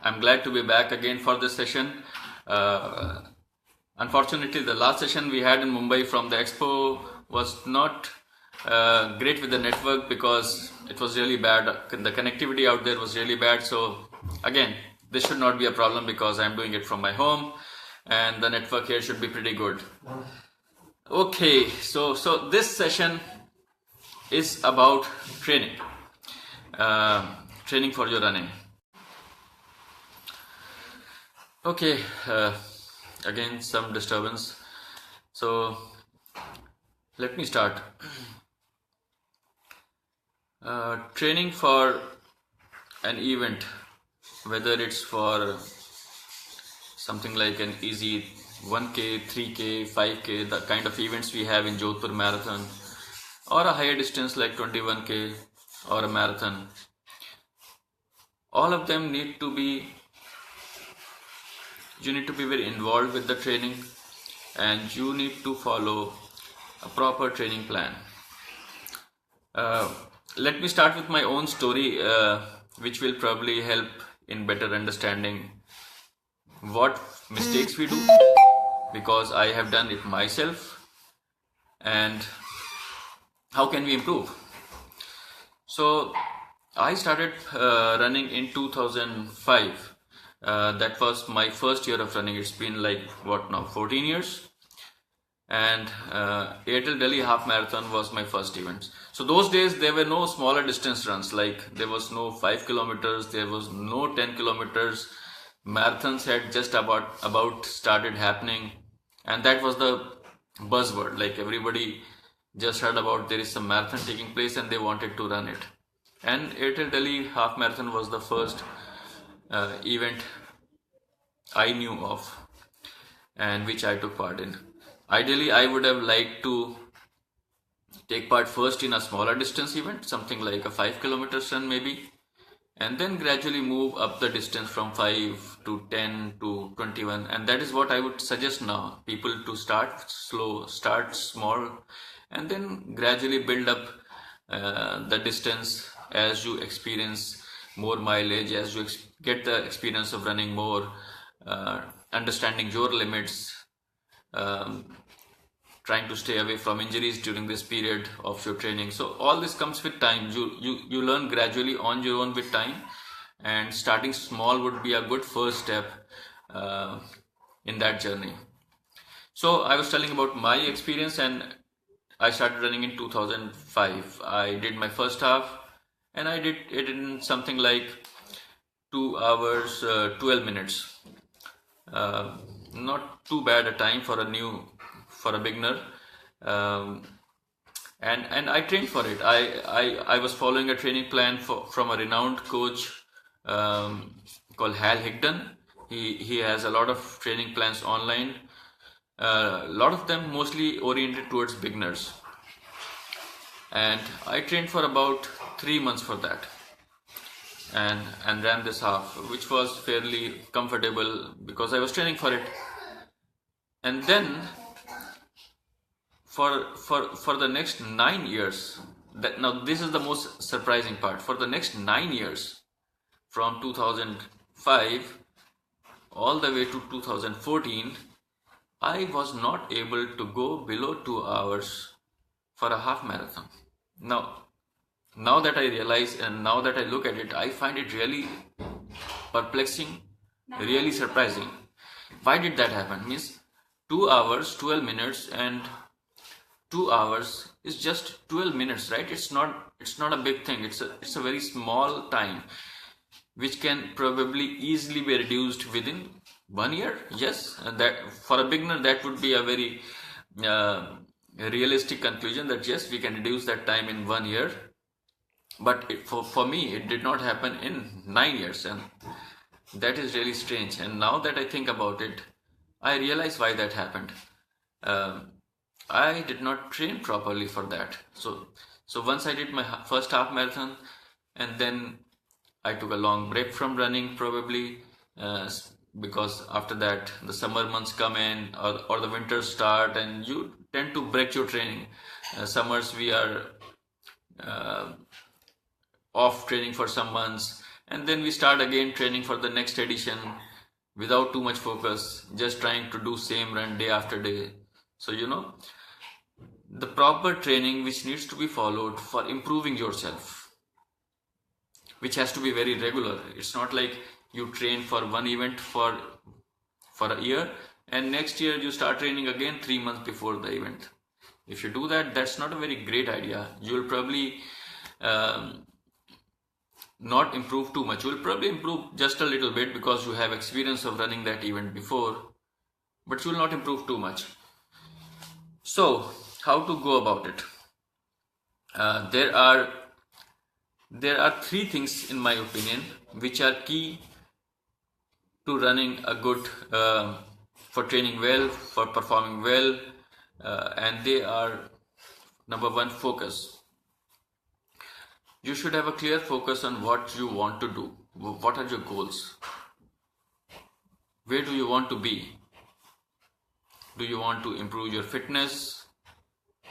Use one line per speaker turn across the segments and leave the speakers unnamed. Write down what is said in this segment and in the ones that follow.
I'm glad to be back again for this session. Uh, Unfortunately, the last session we had in Mumbai from the expo was not great with the network because it was really bad. The connectivity out there was really bad. So again, this should not be a problem because I'm doing it from my home and the network here should be pretty good. Okay, so this session is about training, training for your running. Okay, again some disturbance. So let me start. Training for an event, whether it's for something like an easy 1K, 3K, 5K, the kind of events we have in Jodhpur Marathon, or a higher distance like 21K or a marathon, all of them you need to be very involved with the training and you need to follow a proper training plan. Let me start with my own story, which will probably help in better understanding what mistakes we do, because I have done it myself, and how can we improve. So I started running in 2005. That was my first year of running. It's been like what now, 14 years. And Airtel Delhi Half Marathon was my first event. So those days there were no smaller distance runs, like there was no 5 kilometers, there was no 10 kilometers. Marathons had just about started happening, and that was the buzzword. Like everybody just heard about there is some marathon taking place and they wanted to run it. And Airtel Delhi Half Marathon was the first event I knew of and which I took part in. Ideally, I would have liked to take part first in a smaller distance event, something like a 5 kilometers run maybe, and then gradually move up the distance from 5 to 10 to 21. And that is what I would suggest now, people to start slow, start small, and then gradually build up the distance as you experience more mileage, as you get the experience of running more, understanding your limits, trying to stay away from injuries during this period of your training. So all this comes with time. You learn gradually on your own with time, and starting small would be a good first step in that journey. So I was telling about my experience, and I started running in 2005. I did my first half, and I did it in something like 2 hours 12 minutes. Not too bad a time for a beginner, and I trained for it. I was following a training plan from a renowned coach called Hal Higdon. He has a lot of training plans online, a lot of them mostly oriented towards beginners, and I trained for about 3 months for that, and ran this half, which was fairly comfortable because I was training for it. And then for the next 9 years, now this is the most surprising part, for the next 9 years, from 2005 all the way to 2014, I was not able to go below 2 hours for a half marathon. Now that I realize and now that I look at it, I find it really perplexing, really surprising. Why did that happen? Means 2 hours 12 minutes, and 2 hours is just 12 minutes, right? It's not a big thing. It's a very small time which can probably easily be reduced within 1 year. Yes, and that for a beginner that would be a very realistic conclusion, that yes, we can reduce that time in 1 year. But for me, it did not happen in 9 years, and that is really strange. And now that I think about it, I realize why that happened. I did not train properly for that. So once I did my first half marathon, and then I took a long break from running, probably because after that the summer months come in, or the winters start, and you tend to break your training. Summers we are off training for some months, and then we start again training for the next edition without too much focus, just trying to do same run day after day. So the proper training which needs to be followed for improving yourself, which has to be very regular. It's not like you train for one event for a year and next year you start training again 3 months before the event. If you do that, that's not a very great idea. You will probably not improve too much. You will probably improve just a little bit because you have experience of running that event before, but you will not improve too much. So how to go about it? There are 3 things in my opinion which are key to running a good, for training well, for performing well, and they are: number 1, focus. You should have a clear focus on what you want to do. What are your goals? Where do you want to be? Do you want to improve your fitness?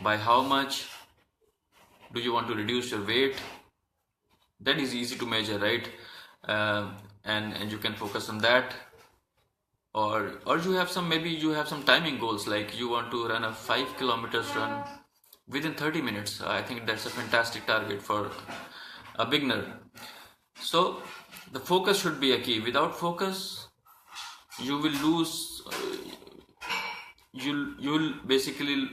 By how much? Do you want to reduce your weight? That is easy to measure, right? And you can focus on that. Or you have some, maybe you have some timing goals, like you want to run a 5 kilometers run within 30 minutes. I think that's a fantastic target for a beginner. So the focus should be a key. Without focus, you will lose, you'll basically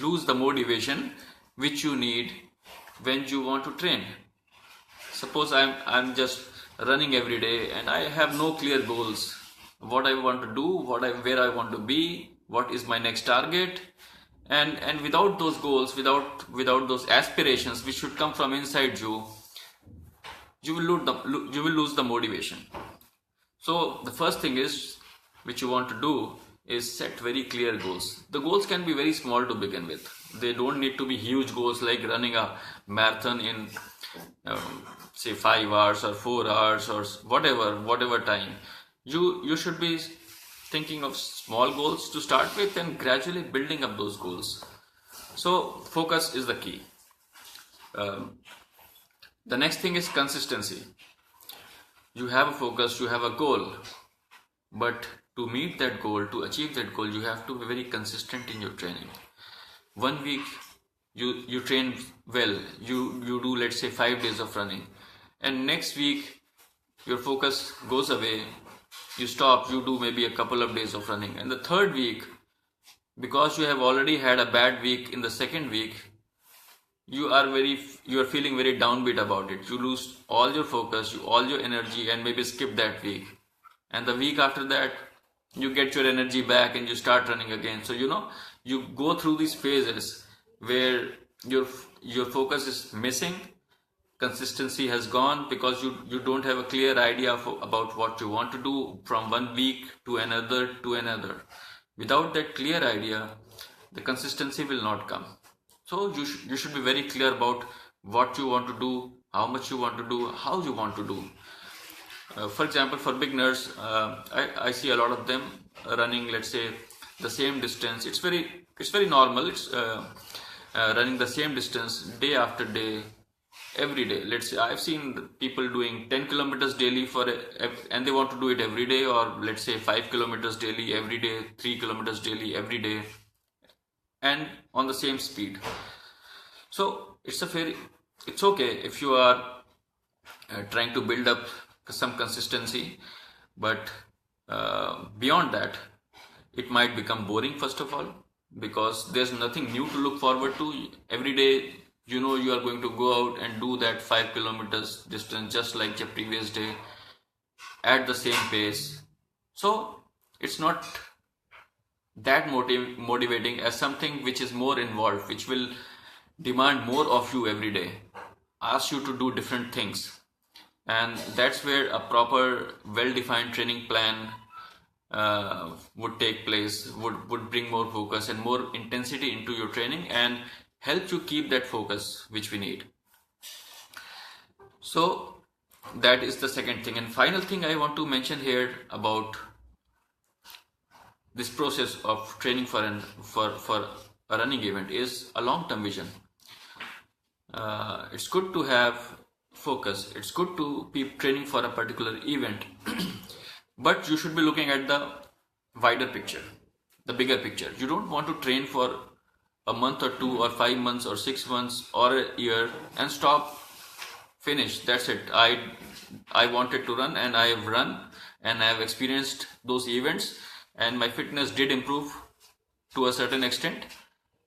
lose the motivation which you need when you want to train. Suppose I'm just running every day and I have no clear goals. What I want to do, where I want to be, what is my next target, and without those goals, without those aspirations which should come from inside you, you will lose the motivation. So the first thing is, which you want to do, is set very clear goals. The goals can be very small to begin with. They don't need to be huge goals like running a marathon in say 5 hours or 4 hours or whatever time. You should be thinking of small goals to start with and gradually building up those goals. So focus is the key. The next thing is consistency. You have a focus, you have a goal, but to meet that goal, to achieve that goal, you have to be very consistent in your training. 1 week you train well, you do, let's say, 5 days of running, and next week your focus goes away, you stop, you do maybe a couple of days of running, and the 3rd week, because you have already had a bad week in the 2nd week, you are feeling very downbeat about it. You lose all your focus, all your energy, and maybe skip that week, and the week after that you get your energy back and you start running again. So you go through these phases where your focus is missing, consistency has gone, because you don't have a clear idea about what you want to do from 1 week to another. Without that clear idea, the consistency will not come. So you should be very clear about what you want to do, how much you want to do, how you want to do. For example, for beginners, I see a lot of them running, let's say, the same distance. It's very normal. It's running the same distance day after day, every day. Let's say I've seen people doing 10 kilometers daily and they want to do it every day, or let's say 5 kilometers daily every day, 3 kilometers daily every day, and on the same speed. So it's okay if you are trying to build up some consistency, but beyond that, it might become boring, first of all, because there's nothing new to look forward to. Every day, you are going to go out and do that 5 kilometers distance just like the previous day at the same pace. So it's not that motivating as something which is more involved, which will demand more of you every day, ask you to do different things. And that's where a proper, well-defined training plan would take place, would bring more focus and more intensity into your training and help you keep that focus which we need. So that is the second thing. And final thing I want to mention here about this process of training for a running event is a long-term vision. It's good to have focus. It's good to be training for a particular event, but you should be looking at the wider picture, the bigger picture. You don't want to train for a month or 2 or 5 months or 6 months or a year and stop, finish, that's it. I wanted to run and I have run and I have experienced those events and my fitness did improve to a certain extent,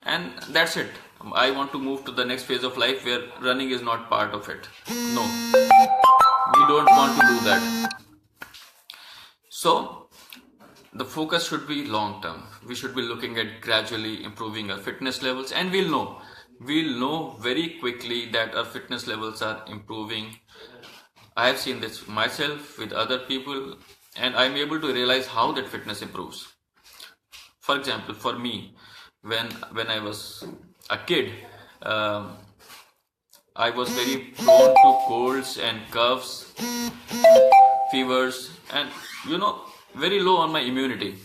and that's it. I want to move to the next phase of life where running is not part of it. No, we don't want to do that. So the focus should be long term. We should be looking at gradually improving our fitness levels, and we'll know very quickly that our fitness levels are improving. I have seen this myself with other people, and I'm able to realize how that fitness improves. For example, for me, when I was a kid, I was very prone to colds and coughs, fevers, and very low on my immunity.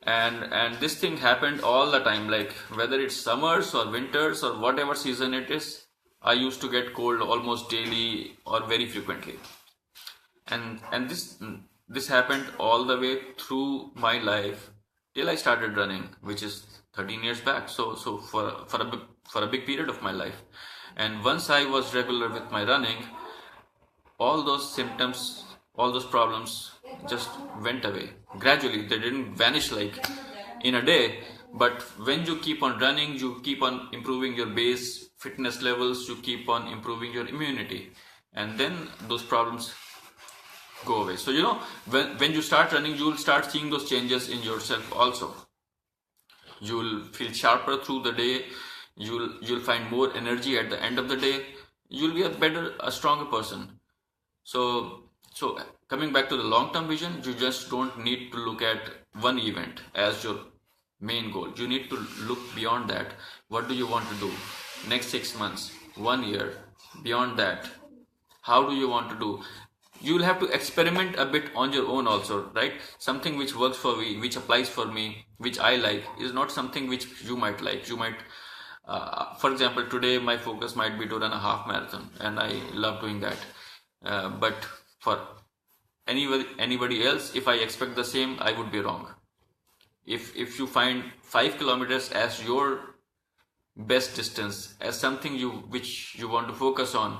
And this thing happened all the time, like whether it's summers or winters or whatever season it is, I used to get cold almost daily or very frequently. And this happened all the way through my life till I started running, which is 13 years back. So for a big period of my life. And once I was regular with my running, all those symptoms, all those problems just went away gradually. They didn't vanish like in a day, but when you keep on running, you keep on improving your base fitness levels, you keep on improving your immunity, and then those problems go away. So when you start running, you will start seeing those changes in yourself also. You will feel sharper through the day, you'll find more energy at the end of the day, you'll be a stronger person. So coming back to the long-term vision, you just don't need to look at one event as your main goal. You need to look beyond that. What do you want to do next 6 months, 1 year, beyond that? How do you want to do? You will have to experiment a bit on your own also, right? Something which works for me, which applies for me, which I like, is not something which you might like. You might, for example, today my focus might be to run a half marathon, and I love doing that. But for anybody else, if I expect the same, I would be wrong. If you find 5 kilometers as your best distance, as something which you want to focus on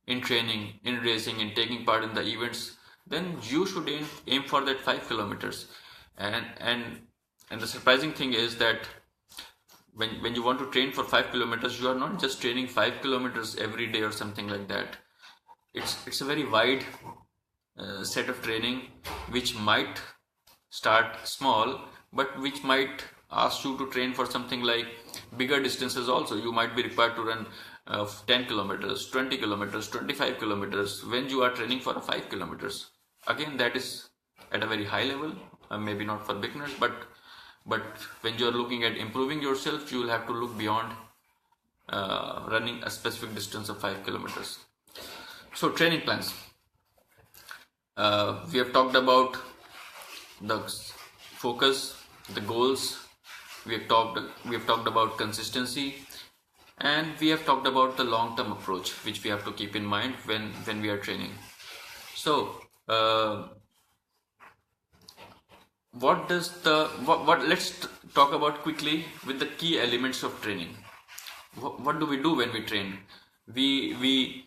in training, in racing, in taking part in the events, then you should aim for that 5 kilometers. And the surprising thing is that when you want to train for 5 kilometers, you are not just training 5 kilometers every day or something like that. It's a very wide set of training, which might start small, but which might ask you to train for something like bigger distances also. You might be required to run 10 kilometers, 20 kilometers, 25 kilometers when you are training for 5 kilometers. Again, that is at a very high level, maybe not for beginners, but when you are looking at improving yourself, you will have to look beyond running a specific distance of 5 kilometers. So training plans. We have talked about the focus, the goals. We have talked about consistency, and we have talked about the long-term approach, which we have to keep in mind when we are training. So let's talk about quickly with the key elements of training. What do we do when we train? The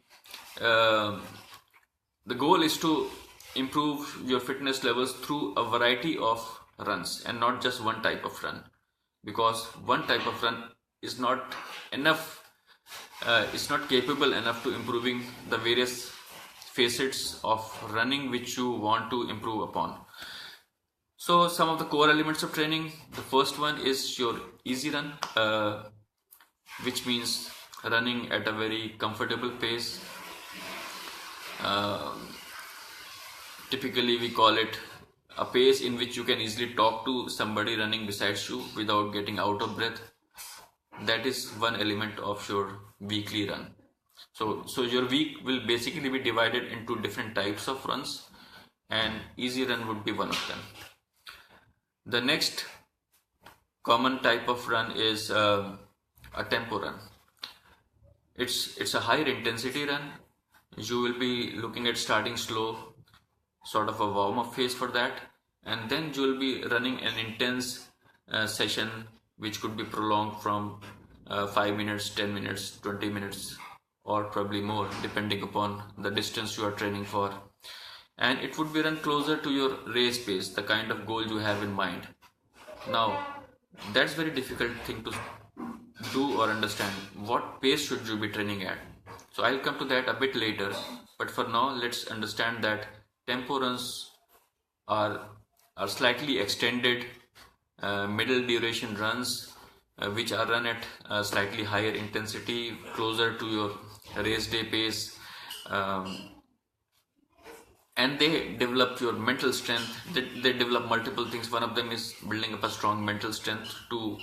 goal is to improve your fitness levels through a variety of runs and not just one type of run, because one type of run is not enough, it's not capable enough to improving the various facets of running which you want to improve upon. So some of the core elements of training, the first one is your easy run, which means running at a very comfortable pace. Typically we call it a pace in which you can easily talk to somebody running besides you without getting out of breath. That is one element of your weekly run. So your week will basically be divided into different types of runs, and easy run would be one of them. The next common type of run is a tempo run. It's a higher intensity run, You will be looking at starting slow, sort of a warm-up phase for that, and then you will be running an intense session which could be prolonged from 5 minutes, 10 minutes, 20 minutes, or probably more, depending upon the distance you are training for. And it would be run closer to your race pace, the kind of goal you have in mind. Now, that's very difficult thing to do or understand. What pace should you be training at? So I'll come to that a bit later, but for now let's understand that tempo runs are slightly extended middle duration runs which are run at slightly higher intensity, closer to your race day pace, and they develop your mental strength. They develop multiple things. One of them is building up a strong mental strength to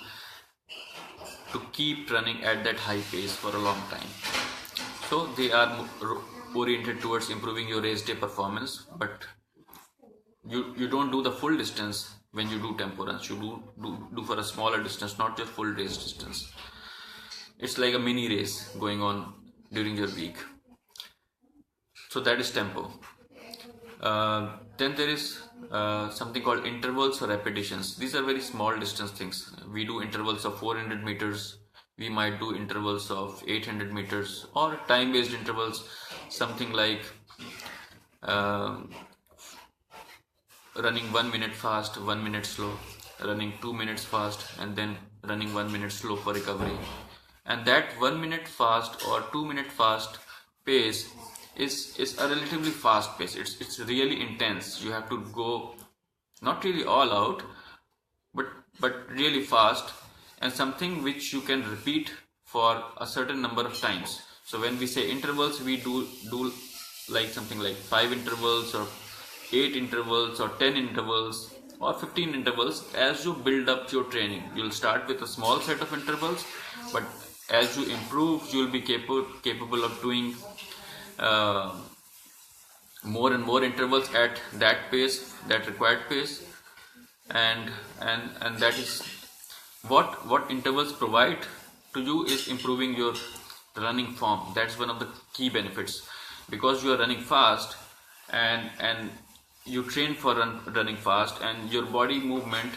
keep running at that high pace for a long time. So they are oriented towards improving your race day performance, but you don't do the full distance when you do tempo runs. You do for a smaller distance, not your full race distance. It's like a mini race going on during your week. So that is tempo. Then there is something called intervals or repetitions. These are very small distance things. We do intervals of 400 meters. We might do intervals of 800 meters or time-based intervals, something like running 1 minute fast, 1 minute slow, running 2 minutes fast, and then running 1 minute slow for recovery. And that 1 minute fast or 2 minute fast pace is a relatively fast pace. It's really intense. You have to go not really all out, but really fast, and something which you can repeat for a certain number of times. So when we say intervals, we do like something like 5 intervals or 8 intervals or 10 intervals or 15 intervals. As you build up your training, you'll start with a small set of intervals, but as you improve, you'll be capable of doing more and more intervals at that pace, that required pace, and that is what intervals provide to you is improving your running form. That's one of the key benefits, because you are running fast and you train for running fast, and your body movement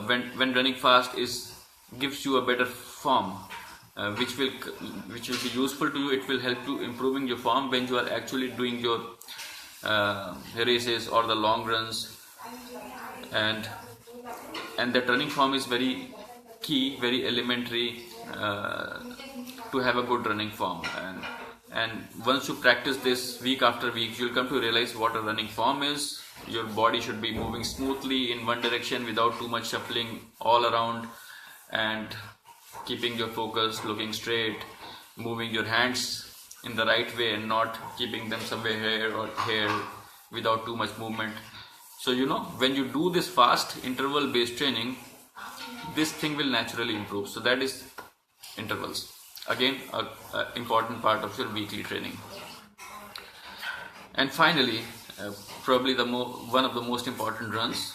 when running fast gives you a better form, which will be useful to you. It will help you improving your form when you are actually doing your races or the long runs, and that running form is very key, very elementary to have a good running form. And once you practice this week after week, you'll come to realize what a running form is. Your body should be moving smoothly in one direction without too much shuffling all around, and keeping your focus, looking straight, moving your hands in the right way and not keeping them somewhere here or here without too much movement. So when you do this fast interval based training, this thing will naturally improve. So that is intervals. Again, an important part of your weekly training. And finally, probably one of the most important runs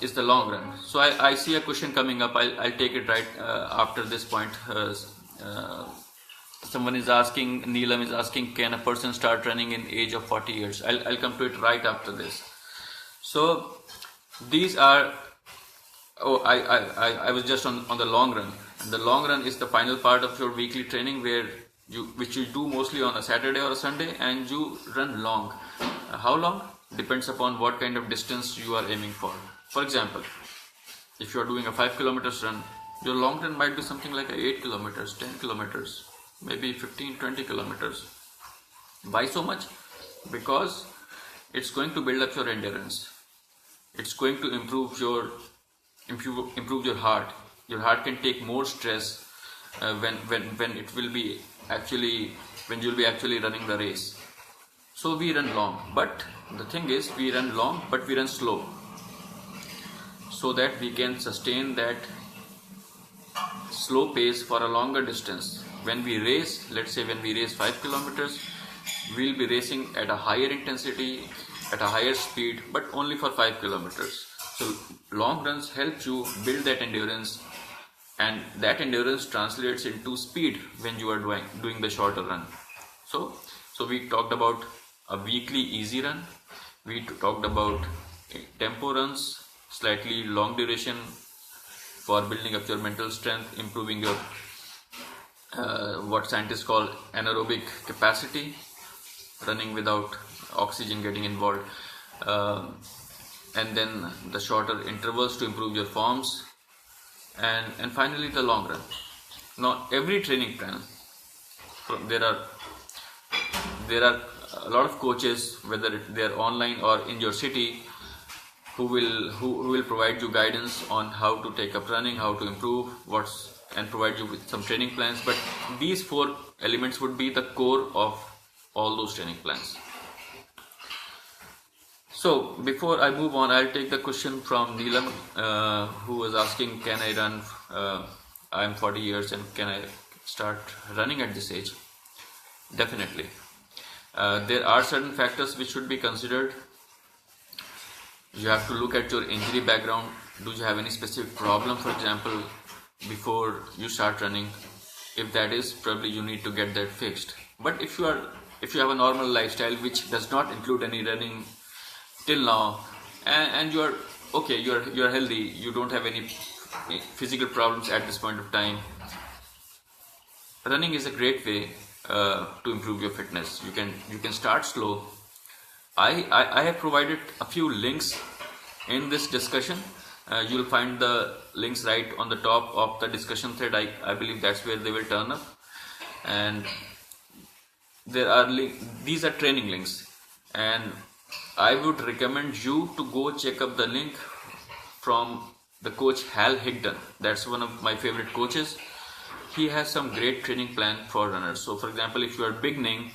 is the long run. So I see a question coming up. I'll take it right after this point. Someone is asking, Neelam is asking, can a person start running in age of 40 years? I'll come to it right after this. So these are, I was just on the long run. And the long run is the final part of your weekly training, which you do mostly on a Saturday or a Sunday, and you run long. How long? Depends upon what kind of distance you are aiming for. For example, if you are doing a 5 kilometers run, your long run might be something like 8 kilometers, 10 kilometers, maybe 15, 20 kilometers. Why so much? Because it's going to build up your endurance. It's going to improve your heart. Your heart can take more stress when you'll be actually running the race. So we run long, but the thing is, we run long, but we run slow, so that we can sustain that slow pace for a longer distance. When we race, let's say when we race 5 kilometers, we'll be racing at a higher intensity, at a higher speed, but only for 5 kilometers. So long runs help you build that endurance and that endurance translates into speed when you are doing the shorter run. So we talked about a weekly easy run, we talked about tempo runs, slightly long duration for building up your mental strength, improving your what scientists call anaerobic capacity, running without oxygen getting involved, and then the shorter intervals to improve your forms, and finally the long run. Now every training plan, there are a lot of coaches, whether they are online or in your city, who will provide you guidance on how to take up running, how to improve, and provide you with some training plans. But these 4 elements would be the core of all those training plans. So before I move on, I'll take the question from Neelam, who was asking, can I run? I'm 40 years and can I start running at this age? Definitely. There are certain factors which should be considered. You have to look at your injury background. Do you have any specific problem, for example, before you start running? If that is, probably you need to get that fixed. But if you have a normal lifestyle which does not include any running till now, and you are okay, you are healthy, you don't have any physical problems at this point of time, running is a great way to improve your fitness. You can start slow. I have provided a few links in this discussion. You'll find the links right on the top of the discussion thread. I believe that's where they will turn up, and these are training links, and I would recommend you to go check up the link from the coach Hal Higdon. That's one of my favorite coaches. He has some great training plan for runners. So for example, if you are beginning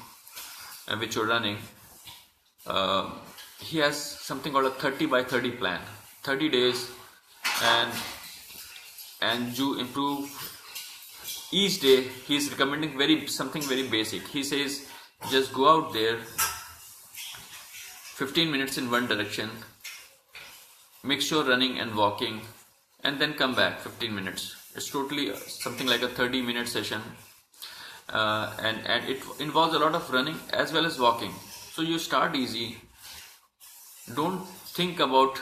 with your running, he has something called a 30 by 30 plan, 30 days, and you improve each day. He's recommending something very basic. He says just go out there 15 minutes in one direction, mix your running and walking, and then come back 15 minutes. It's totally something like a 30-minute session, and it involves a lot of running as well as walking. So you start easy. Don't think about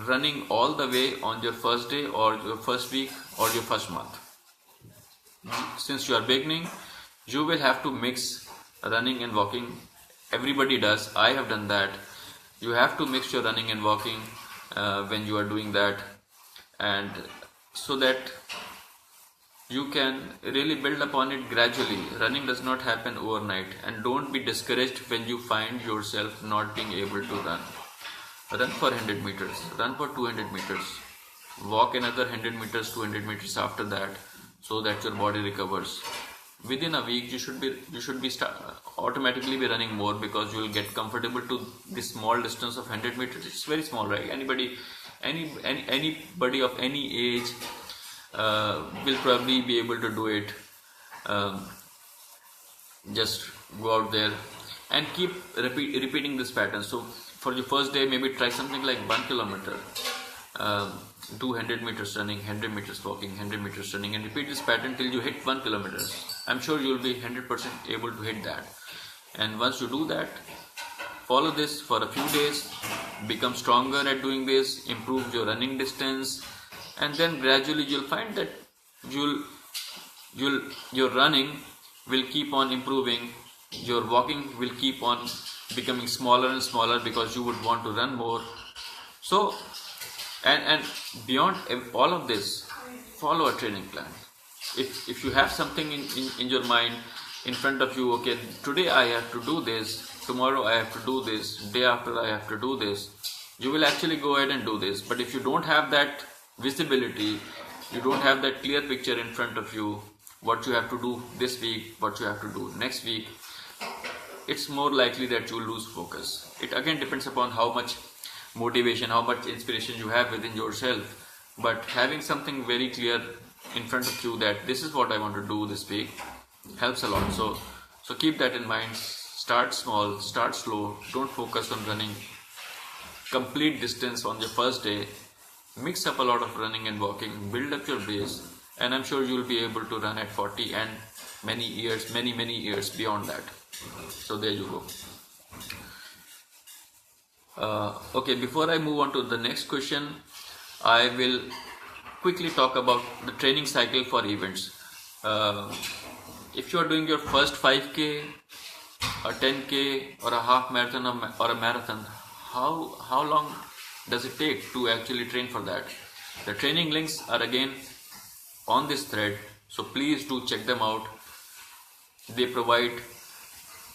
running all the way on your first day or your first week or your first month. Since you are beginning, you will have to mix running and walking. Everybody does. I have done that. You have to mix your running and walking when you are doing that, and so that you can really build upon it gradually. Running does not happen overnight, and don't be discouraged when you find yourself not being able to run. Run for 100 meters, run for 200 meters, walk another 100 meters, 200 meters after that, so that your body recovers. Within a week, you should be automatically be running more, because you will get comfortable to this small distance of 100 meters. It's very small, right? Anybody of any age will probably be able to do it. Just go out there and keep repeating this pattern. So for your first day, maybe try something like 1 kilometer, do 100 meters running, 100 meters walking, 100 meters running, and repeat this pattern till you hit 1 kilometer. I'm sure you will be 100% able to hit that. And once you do that, follow this for a few days, become stronger at doing this, improve your running distance, and then gradually you'll find that your running will keep on improving, your walking will keep on becoming smaller and smaller, because you would want to run more. So and beyond all of this, follow a training plan. If you have something in your mind, in front of you, okay, today I have to do this, tomorrow I have to do this, day after I have to do this, you will actually go ahead and do this. But if you don't have that visibility, you don't have that clear picture in front of you, what you have to do this week, what you have to do next week, it's more likely that you will lose focus. It again depends upon how much motivation, how much inspiration you have within yourself. But having something very clear in front of you that this is what I want to do this week helps a lot. So keep that in mind. Start small, start slow. Don't focus on running complete distance on your first day. Mix up a lot of running and walking, build up your base, and I'm sure you'll be able to run at 40 and many years beyond that. So there you go. Okay, before I move on to the next question, I will quickly talk about the training cycle for events. If you are doing your first 5K, a 10K, or a half marathon or a marathon, how long does it take to actually train for that? The training links are again on this thread, so please do check them out. They provide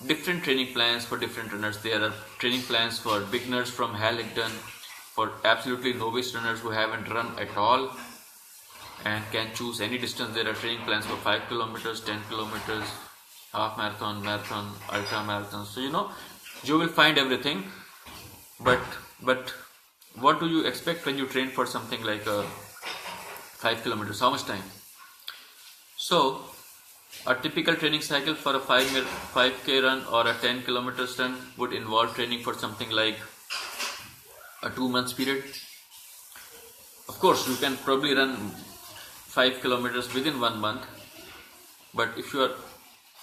different training plans for different runners. There are training plans for beginners from Hal Higdon, for absolutely novice runners who haven't run at all and can choose any distance. There are training plans for 5 kilometers, 10 kilometers, half marathon, marathon, ultra marathon. So you will find everything. But what do you expect when you train for something like 5 kilometers? How much time? So a typical training cycle for a 5K run or a 10 kilometers run would involve training for something like a 2 months period. Of course, you can probably run 5 kilometers within 1 month, but if you are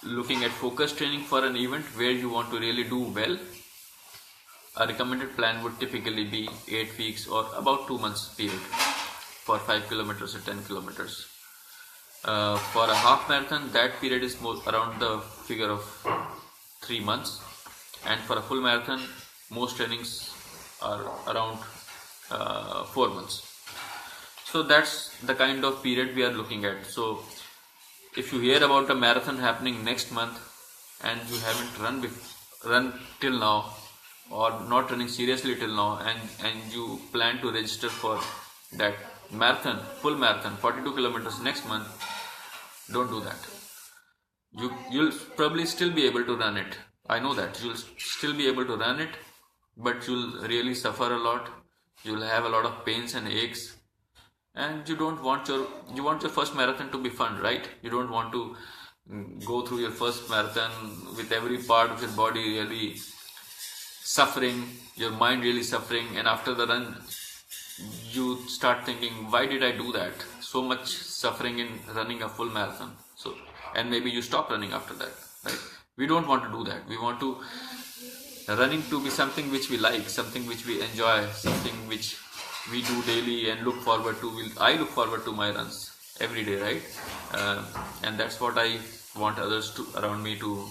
looking at focused training for an event where you want to really do well, a recommended plan would typically be 8 weeks or about 2 months period for 5 kilometers or 10 kilometers. For a half marathon, that period is more around the figure of 3 months, and for a full marathon, most trainings are around 4 months. So that's the kind of period we are looking at. So if you hear about a marathon happening next month and you haven't run till now, or not running seriously till now, and you plan to register for that marathon, full marathon, 42 kilometers next month, don't do that. You'll probably still be able to run it. I know that you'll still be able to run it, but you'll really suffer a lot. You'll have a lot of pains and aches, and you want your first marathon to be fun, right? You don't want to go through your first marathon with every part of your body really suffering, your mind really suffering, and after the run you start thinking, why did I do that? So much suffering in running a full marathon. So, and maybe you stop running after that, right? We don't want to do that. We want running to be something which we like, something which we enjoy, something which we do daily and look forward to. I look forward to my runs every day, right? And that's what I want others around me to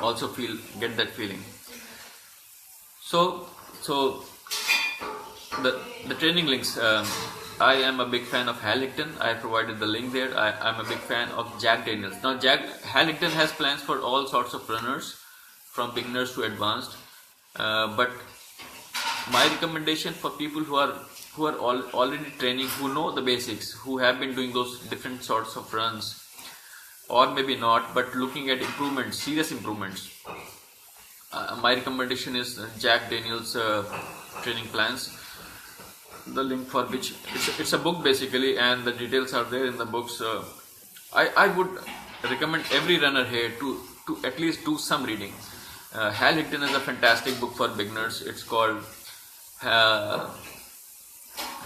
also get that feeling. So the training links, I am a big fan of Hal Higdon. I provided the link there. I'm a big fan of Jack Daniels. Now Hal Higdon has plans for all sorts of runners, from beginners to advanced, but my recommendation for people who are already training, who know the basics, who have been doing those different sorts of runs, or maybe not, but looking at improvements, serious improvements, my recommendation is Jack Daniels' training plans. The link for which it's a book basically, and the details are there in the books. I would recommend every runner here to at least do some reading. Hal Higdon is a fantastic book for beginners. It's called Hal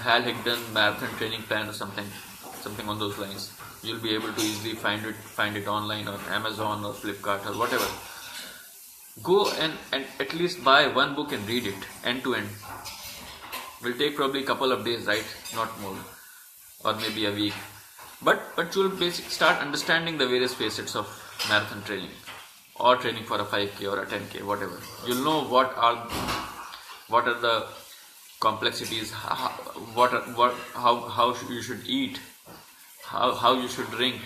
Higdon Marathon Training Plan or something on those lines. You'll be able to easily find it online or Amazon or Flipkart or whatever. Go and at least buy one book and read it end to end. Will take probably a couple of days, right? Not more, or maybe a week. But you'll basically start understanding the various facets of marathon training, or training for a 5K or a 10K, whatever. You'll know what are the complexities, how you should eat, how you should drink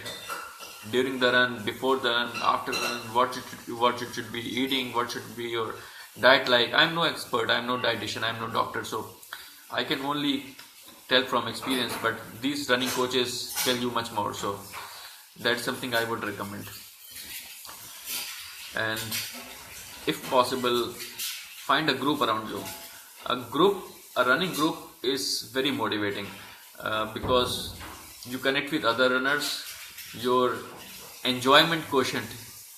during the run, before the run, after the run, what you should be eating, what should be your diet like. I'm no expert, I'm no dietitian, I'm no doctor, so I can only tell from experience, but these running coaches tell you much more, so that's something I would recommend. And if possible, find a group around you. A running group is very motivating because you connect with other runners. Your enjoyment quotient,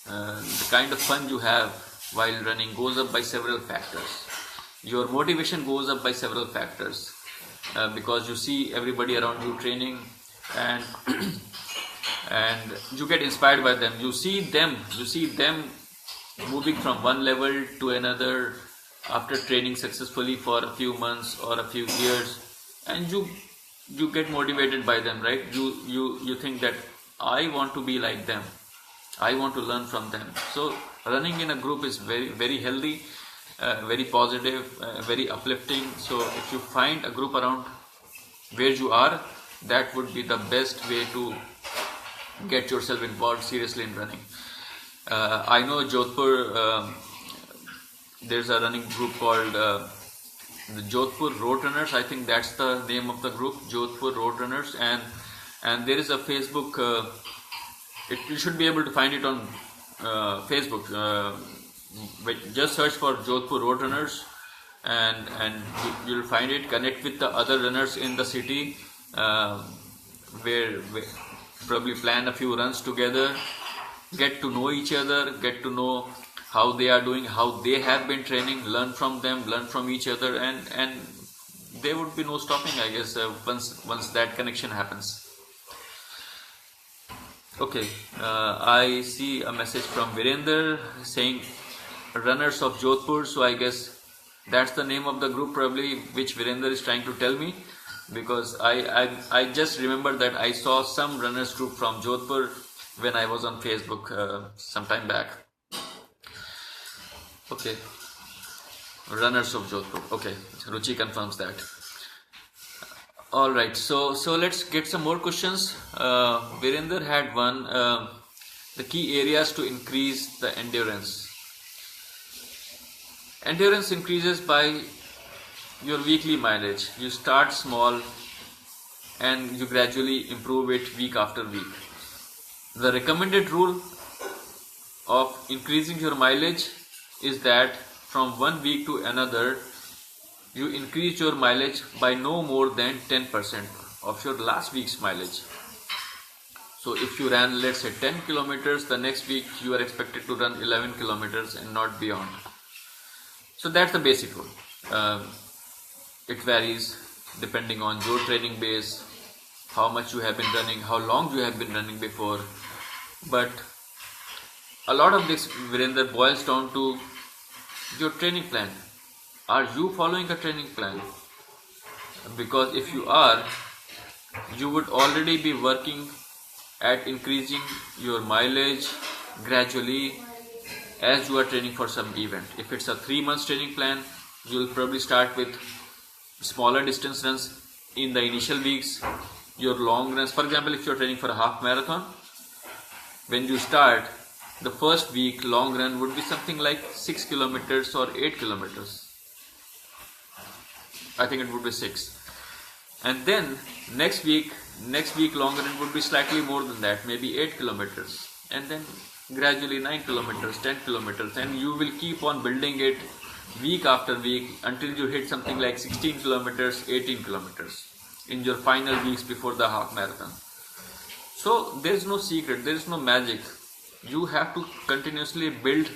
the kind of fun you have while running, goes up by several factors. Your motivation goes up by several factors because you see everybody around you training, and and you get inspired by them. You see them moving from one level to another after training successfully for a few months or a few years, and you get motivated by them, right? You think that I want to be like them, I want to learn from them. So running in a group is very, very healthy, very positive, very uplifting. So if you find a group around where you are, that would be the best way to get yourself involved seriously in running. I know Jodhpur, there's a running group called the Jodhpur Road Runners. I think that's the name of the group, Jodhpur Road Runners, and there is a Facebook. You should be able to find it on Facebook. Just search for Jodhpur Road Runners, and you'll find it. Connect with the other runners in the city, where probably plan a few runs together. Get to know each other. Get to know how they are doing, how they have been training. Learn from them. Learn from each other, and there would be no stopping, I guess, once that connection happens. Okay, I see a message from Virender saying runners of Jodhpur. So I guess that's the name of the group probably which Virender is trying to tell me, because I just remember that I saw some runners group from Jodhpur when I was on Facebook some time back. Okay, runners of Jodhpur. Okay, Ruchi confirms that. All right, so let's get some more questions. Virender had one, the key areas to increase the endurance. Endurance increases by your weekly mileage. You start small and you gradually improve it week after week. The recommended rule of increasing your mileage is that from 1 week to another, you increase your mileage by no more than 10% of your last week's mileage. So if you ran, let's say, 10 kilometers, the next week you are expected to run 11 kilometers and not beyond. So that's the basic rule. It varies depending on your training base, how much you have been running, how long you have been running before. But a lot of this, Virender, boils down to your training plan. Are you following a training plan? Because if you are, you would already be working at increasing your mileage gradually as you are training for some event. If it's a 3 months training plan, you will probably start with smaller distance runs in the initial weeks. Your long runs, for example, if you're training for a half marathon, when you start, the first week long run would be something like 6 kilometers or 8 kilometers. I think it would be 6. And then next week long run would be slightly more than that, maybe 8 kilometers. And then gradually 9 kilometers, 10 kilometers, and you will keep on building it week after week until you hit something like 16 kilometers, 18 kilometers in your final weeks before the half marathon. So there is no secret, there is no magic. You have to continuously build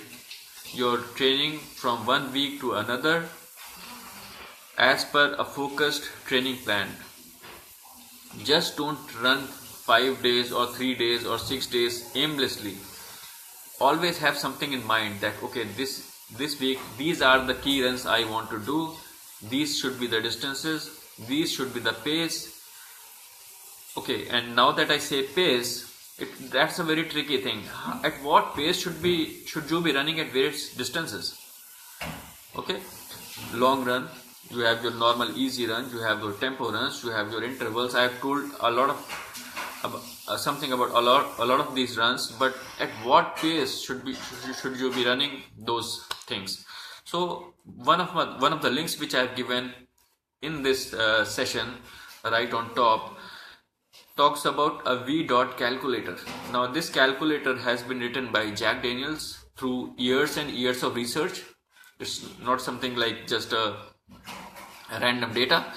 your training from 1 week to another as per a focused training plan. Just don't run 5 days or 3 days or 6 days aimlessly. Always have something in mind that, okay, this week these are the key runs I want to do. These should be the distances. These should be the pace. Okay, and now that I say pace, that's a very tricky thing. At what pace should you be running at various distances? Okay, long run, you have your normal easy run, you have your tempo runs, you have your intervals. I have told a lot of something about a lot of these runs, but at what pace should you be running those things? So one of the links which I have given in this session right on top talks about a V-dot calculator. Now this calculator has been written by Jack Daniels through years and years of research. It's not something like just a random data.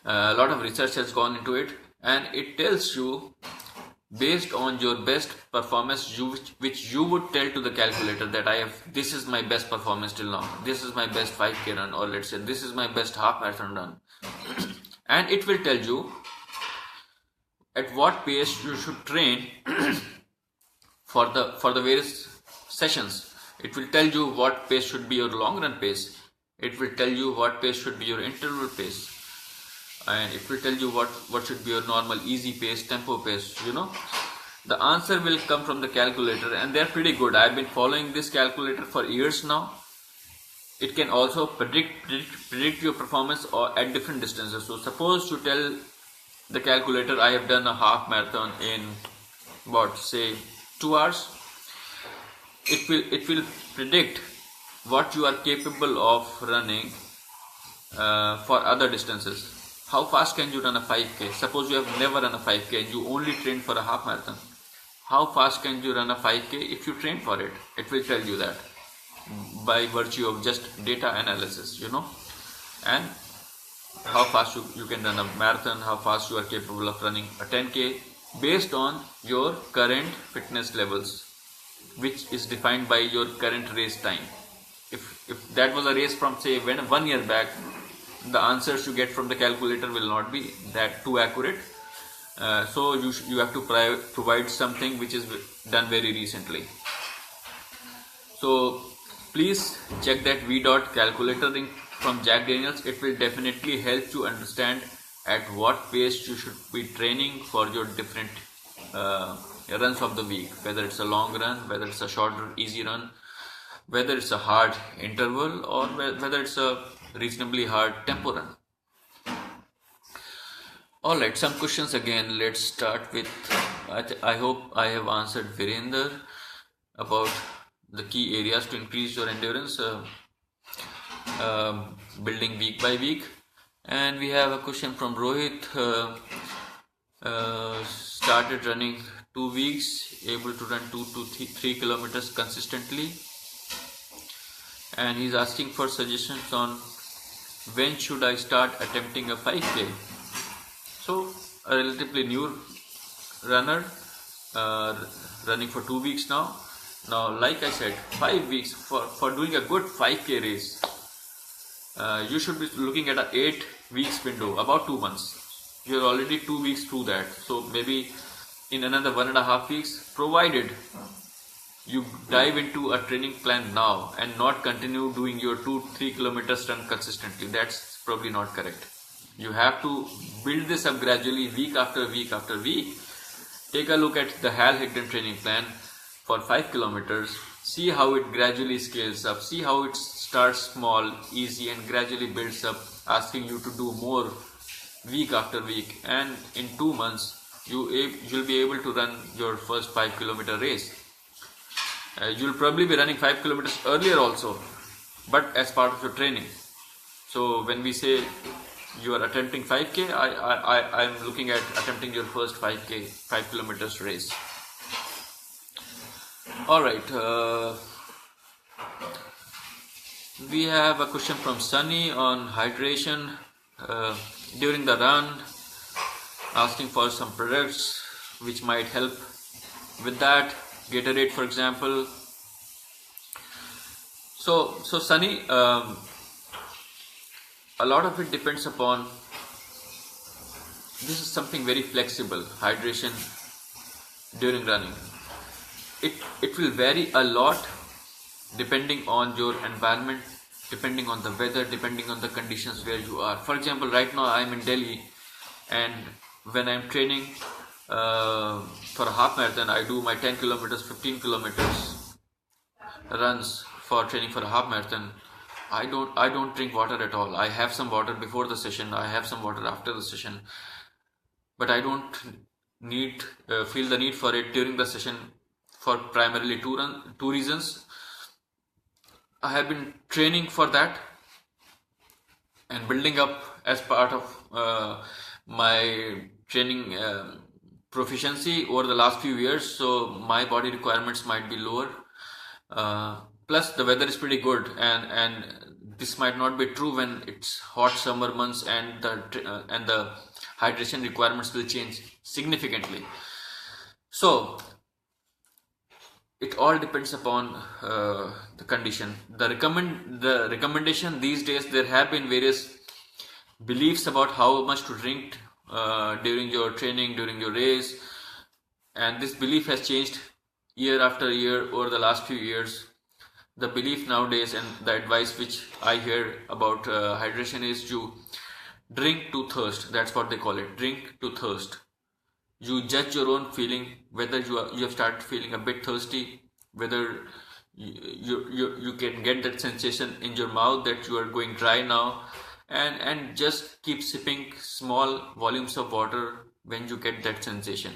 A lot of research has gone into it, and it tells you based on your best performance, which you would tell to the calculator that this is my best performance till now, this is my best 5k run, or let's say this is my best half marathon run. And it will tell you at what pace you should train for the various sessions. It will tell you what pace should be your long run pace. It will tell you what pace should be your interval pace, and it will tell you what should be your normal easy pace, tempo pace. The answer will come from the calculator, and they're pretty good. I've been following this calculator for years now. It can also predict your performance or at different distances. So suppose you tell the calculator, I have done a half marathon in say 2 hours. It will predict what you are capable of running for other distances. How fast can you run a 5k? Suppose you have never run a 5k and you only trained for a half marathon. How fast can you run a 5k if you train for it? It will tell you that by virtue of just data analysis, and how fast you can run a marathon, how fast you are capable of running a 10k based on your current fitness levels, which is defined by your current race time. If that was a race from say 1 year back, the answers you get from the calculator will not be that too accurate. So you have to provide something which is done very recently. So please check that v.calculator link from Jack Daniels. It will definitely help you understand at what pace you should be training for your different runs of the week, whether it's a long run, whether it's a shorter easy run, whether it's a hard interval, or whether it's a reasonably hard tempo run. Alright, some questions again. Let's start with, I hope I have answered Virender about the key areas to increase your endurance, building week by week. And we have a question from Rohit. Started running 2 weeks, able to run 2 to 3 kilometers consistently, and he's asking for suggestions on when should I start attempting a 5k. So a relatively new runner, running for 2 weeks now. Now, like I said, 5 weeks for doing a good 5k race, you should be looking at an 8 weeks window, about 2 months. You're already 2 weeks through that, so maybe in another 1.5 weeks, provided you dive into a training plan now and not continue doing your 2-3 kilometers run consistently. That's probably not correct. You have to build this up gradually, week after week after week. Take a look at the Hal Higdon training plan for 5 kilometers. See how it gradually scales up. See how it starts small, easy, and gradually builds up, asking you to do more week after week. And in 2 months, you'll be able to run your first 5 kilometer race. You'll probably be running 5 kilometers earlier also, but as part of your training. So when we say you are attempting 5k, I'm looking at attempting your first 5k, 5 kilometers race. Alright, we have a question from Sunny on hydration during the run, asking for some products which might help with that. Gatorade, for example. So Sunny, a lot of it depends upon, this is something very flexible, hydration during running. It will vary a lot depending on your environment, depending on the weather, depending on the conditions where you are. For example, right now I'm in Delhi, and when I'm training for a half marathon, I do my 10 kilometers, 15 kilometers runs for training for a half marathon. I don't drink water at all. I have some water before the session, I have some water after the session, but I don't feel the need for it during the session for primarily two reasons. I have been training for that and building up as part of my training proficiency over the last few years, so my body requirements might be lower. Plus the weather is pretty good, and this might not be true when it's hot summer months, and the hydration requirements will change significantly. So it all depends upon the condition. The recommendation these days, there have been various beliefs about how much to drink during your training, during your race, and this belief has changed year after year over the last few years. The belief nowadays and the advice which I hear about hydration is you drink to thirst. That's what they call it, drink to thirst. You judge your own feeling, whether you have started feeling a bit thirsty, whether you can get that sensation in your mouth that you are going dry now, and just keep sipping small volumes of water when you get that sensation.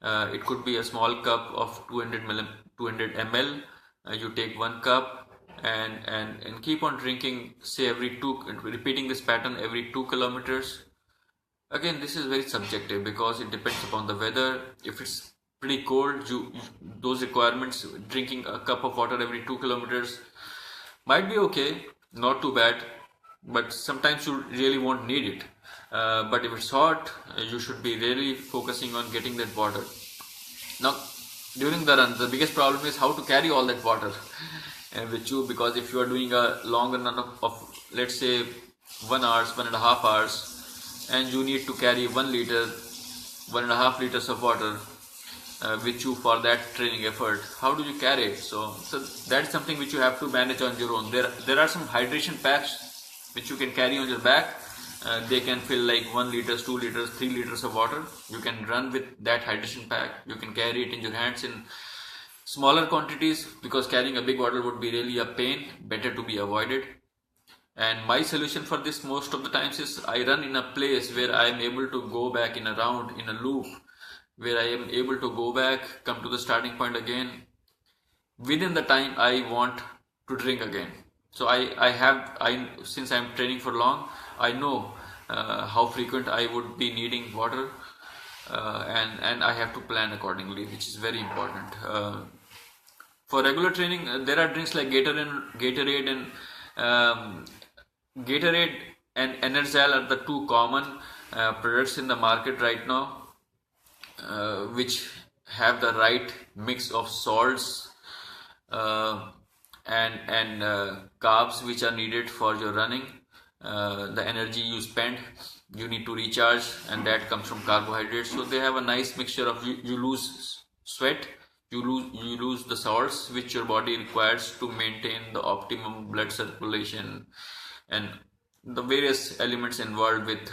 It could be a small cup of 200 ml. You take 1 cup and keep on drinking, say repeating this pattern every 2 kilometers. Again, this is very subjective because it depends upon the weather. If it's pretty cold, those requirements, drinking a cup of water every 2 kilometers might be okay, not too bad, but sometimes you really won't need it. But if it's hot, you should be really focusing on getting that water. Now, during the run, the biggest problem is how to carry all that water with you, because if you are doing a longer run of let's say 1 hour, 1.5 hours, and you need to carry 1 liter, 1.5 liters of water with you for that training effort, how do you carry it? So that's something which you have to manage on your own. There are some hydration packs which you can carry on your back. They can fill like 1 liters, 2 liters, 3 liters of water. You can run with that hydration pack. You can carry it in your hands in smaller quantities, because carrying a big bottle would be really a pain, better to be avoided. And my solution for this most of the times is I run in a place where I am able to go back in a round, in a loop, where I am able to go back, come to the starting point again within the time I want to drink again. So since I'm training for long, I know how frequent I would be needing water, and I have to plan accordingly, which is very important. For regular training, there are drinks like Gatorade and Enerzal are the two common products in the market right now, which have the right mix of salts and carbs which are needed for your running. The energy you spend, you need to recharge, and that comes from carbohydrates. So they have a nice mixture of you lose sweat, you lose the salts which your body requires to maintain the optimum blood circulation and the various elements involved with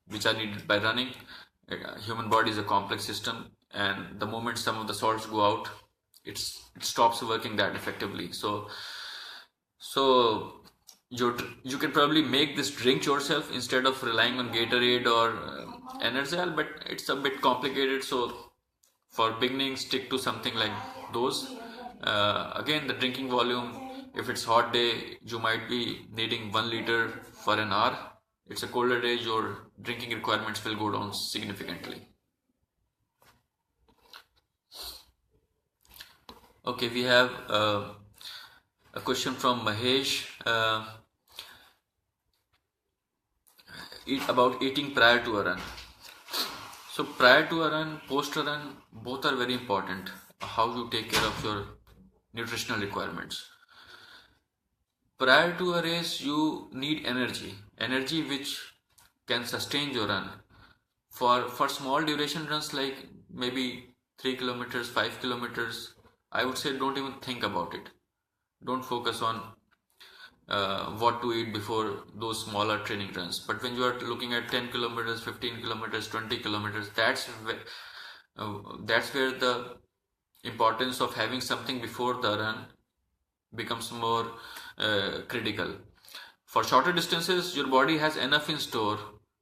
which are needed by running. Human body is a complex system, and the moment some of the salts go out, it stops working that effectively. So you can probably make this drink yourself instead of relying on Gatorade or Enerzal, but it's a bit complicated. So for beginning, stick to something like those. Again, the drinking volume, if it's hot day, you might be needing 1 liter for an hour. It's a colder day, your drinking requirements will go down significantly. Okay, we have a question from Mahesh about eating prior to a run. So prior to a run, post a run, both are very important. How you take care of your nutritional requirements. Prior to a race, you need energy which can sustain your run. For small duration runs like maybe 3 kilometers, 5 kilometers, I would say don't even think about it. Don't focus on what to eat before those smaller training runs. But when you are looking at 10 kilometers, 15 kilometers, 20 kilometers, that's where the importance of having something before the run becomes more critical. For shorter distances, your body has enough in store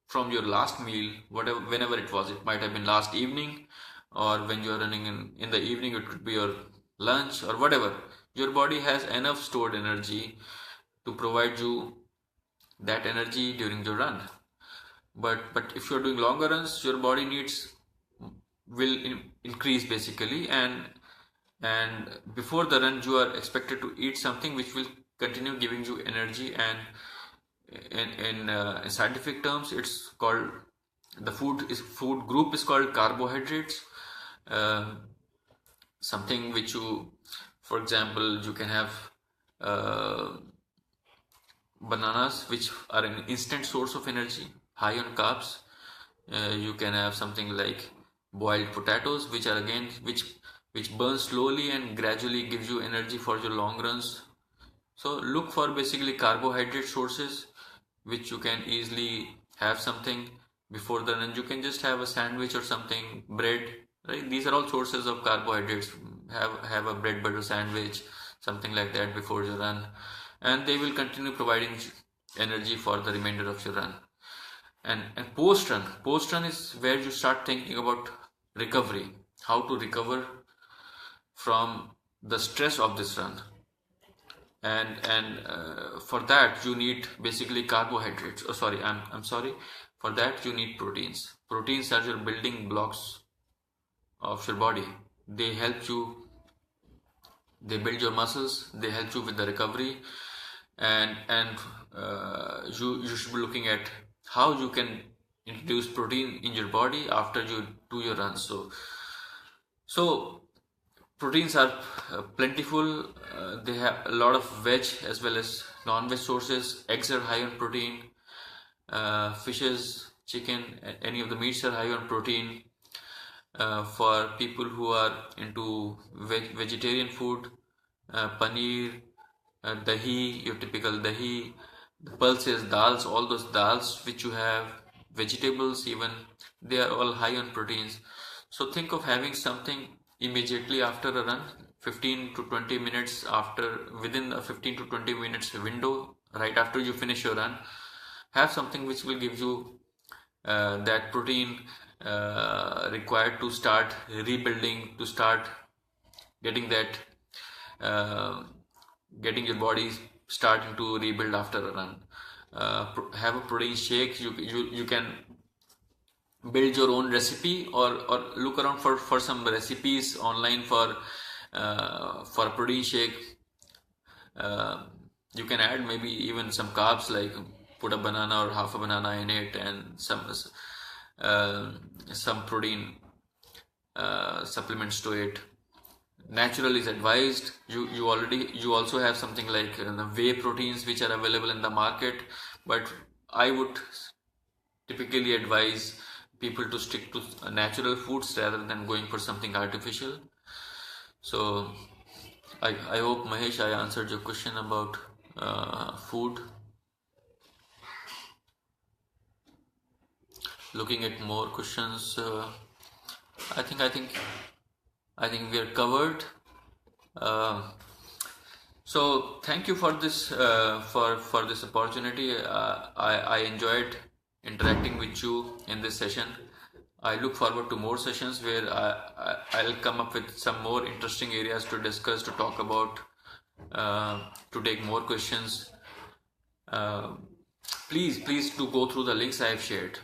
from your last meal, whenever it was. It might have been last evening, or when you are running in the evening, it could be your lunch or whatever. Your body has enough stored energy to provide you that energy during your run. But if you are doing longer runs, your body needs will increase basically, and before the run you are expected to eat something which will continue giving you energy. And in scientific terms, it's called, the food group is called carbohydrates. Something which you, for example, you can have bananas, which are an instant source of energy, high on carbs. You can have something like boiled potatoes, which are again which burn slowly and gradually gives you energy for your long runs. So look for basically carbohydrate sources which you can easily have something before the run. You can just have a sandwich or something, bread, right? These are all sources of carbohydrates. Have a bread butter sandwich, something like that before your run, and they will continue providing energy for the remainder of your run. And post run is where you start thinking about recovery, how to recover from the stress of this run. And for that you need basically carbohydrates. Oh, sorry, I'm sorry. For that you need proteins. Proteins are your building blocks of your body. They help you. They build your muscles. They help you with the recovery, and you should be looking at how you can introduce protein in your body after you do your run. So proteins are plentiful. They have a lot of veg as well as non-veg sources. Eggs are high on protein. Fishes, chicken, any of the meats are high on protein. For people who are into vegetarian food, paneer, dahi, your typical dahi, the pulses, dals, all those dals which you have, vegetables even, they are all high on proteins. So think of having something immediately after a run, 15 to 20 minutes after, within a 15 to 20 minutes window, right after you finish your run, have something which will give you that protein required to start rebuilding, to start getting that, getting your body starting to rebuild after a run. Have a protein shake. You can build your own recipe, or look around for some recipes online for a protein shake. You can add maybe even some carbs, like put a banana or half a banana in it, and some protein supplements to it. Natural is advised. You also have something like the whey proteins which are available in the market, but I would typically advise people to stick to natural foods rather than going for something artificial. So I hope, Mahesh, I answered your question about food. Looking at more questions, I think we are covered. So thank you for this for this opportunity. I enjoyed interacting with you in this session. I look forward to more sessions where I'll come up with some more interesting areas to discuss, to talk about, to take more questions. Please do go through the links I have shared.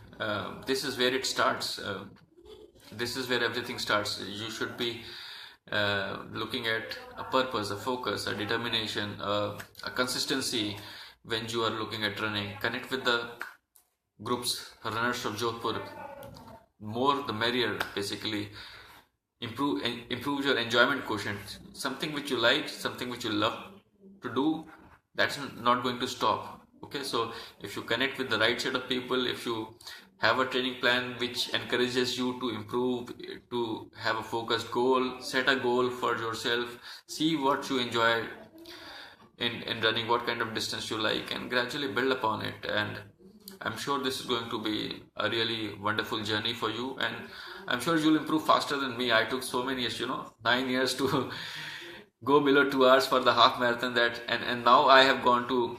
This is where it starts. This is where everything starts. You should be looking at a purpose, a focus, a determination, a consistency when you are looking at running. Connect with the groups, runners of Jodhpur. More the merrier, basically. Improve your enjoyment quotient. Something which you like, something which you love to do, that's not going to stop. Okay, so if you connect with the right set of people, if you have a training plan which encourages you to improve, to have a focused goal, set a goal for yourself, see what you enjoy in running, what kind of distance you like, and gradually build upon it. And I'm sure this is going to be a really wonderful journey for you, and I'm sure you'll improve faster than me. I took so many years, 9 years to go below 2 hours for the half marathon, and now I have gone to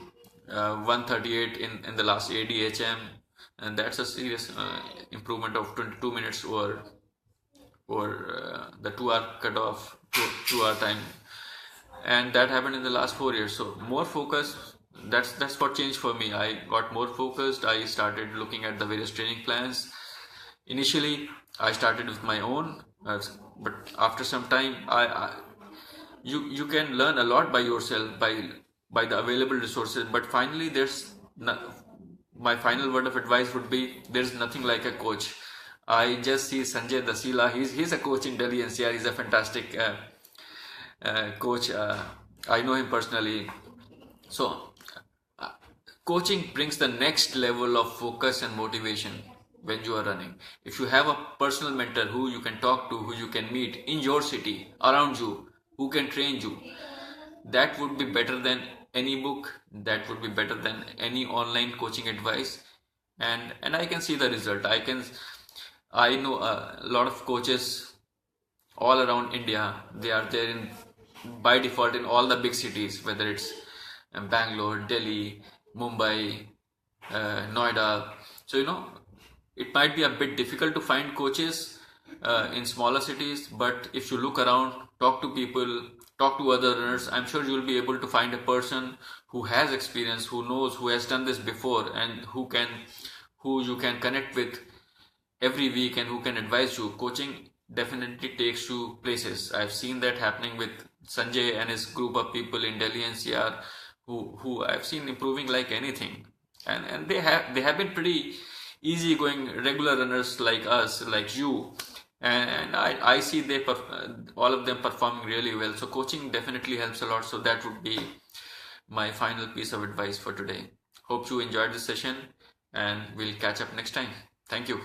1:38 in the last ADHM, and that's a serious improvement of 22 minutes over the 2 hour cutoff, 2 hour time, and that happened in the last 4 years. So more focus. That's what changed for me. I got more focused. I started looking at the various training plans. Initially, I started with my own, but after some time, you can learn a lot by yourself, by the available resources. But finally, my final word of advice would be, there's nothing like a coach. I just see Sanjay Dasila. He's a coach in Delhi NCR. He's a fantastic coach. I know him personally. So coaching brings the next level of focus and motivation. when you are running. If you have a personal mentor who you can talk to, who you can meet in your city, around you, who can train you, that would be better than any book, that would be better than any online coaching advice. And I can see the result. I know a lot of coaches all around India. They are there in by default in all the big cities, whether it's Bangalore, Delhi, Mumbai, Noida. So it might be a bit difficult to find coaches in smaller cities, but if you look around, talk to people, talk to other runners, I'm sure you'll be able to find a person who has experience, who knows, who has done this before, and who you can connect with every week and who can advise you. Coaching definitely takes you places. I've seen that happening with Sanjay and his group of people in Delhi NCR, who I've seen improving like anything. And they have been pretty easy going regular runners like us, like you. And I see all of them performing really well. So coaching definitely helps a lot. So that would be my final piece of advice for today. Hope you enjoyed this session, and we'll catch up next time. Thank you.